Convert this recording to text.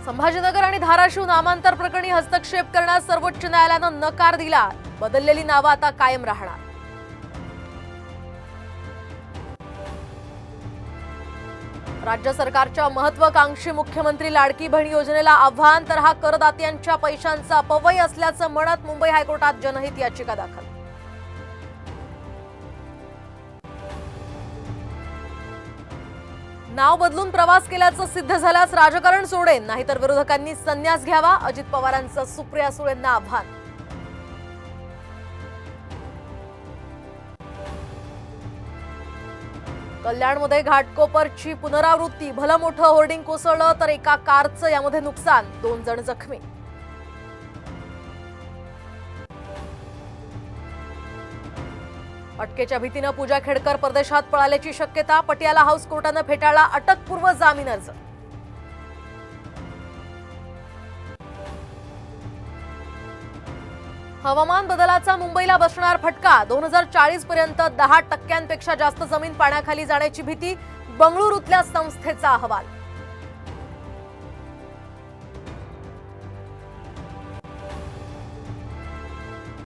संभाजीनगर आणि धाराशिव नामांतर प्रकरणी हस्तक्षेप करण्यास सर्वोच्च न्यायालयानं नकार दिला। बदललेली नावं आता कायम राहणार। राज्य सरकारच्या महत्त्वाकांक्षी मुख्यमंत्री लाडकी बहीण योजनेला आव्हान, तर हा करदात्यांच्या पैशांचा अपव्यय असल्याचं म्हणत मुंबई हायकोर्टात जनहित याचिका दाखल। नाव बदलून प्रवास केल्याचं सिद्ध झाल्यास राजकारण सोडेन, नाहीतर विरोधकांनी संन्यास घ्यावा, अजित पवारांचं सुप्रिया सुळेंना आव्हान। कल्याणमध्ये घाटकोपरची पुनरावृत्ती, भलं मोठं होर्डिंग कोसळलं तर एका कारचं यामध्ये नुकसान, 2 जण जखमी। अटकेच्या भीतीनं पूजा खेडकर परदेशात पळाल्याची शक्यता, पटियाला हाऊस कोर्टानं फेटाळला अटकपूर्व जामीन अर्ज। हवामान बदलाचा मुंबईला बसणार फटका, 2040 पर्यंत 10% जास्त जमीन पाण्याखाली जाण्याची भीती, बंगळुरूतल्या संस्थेचा अहवाल।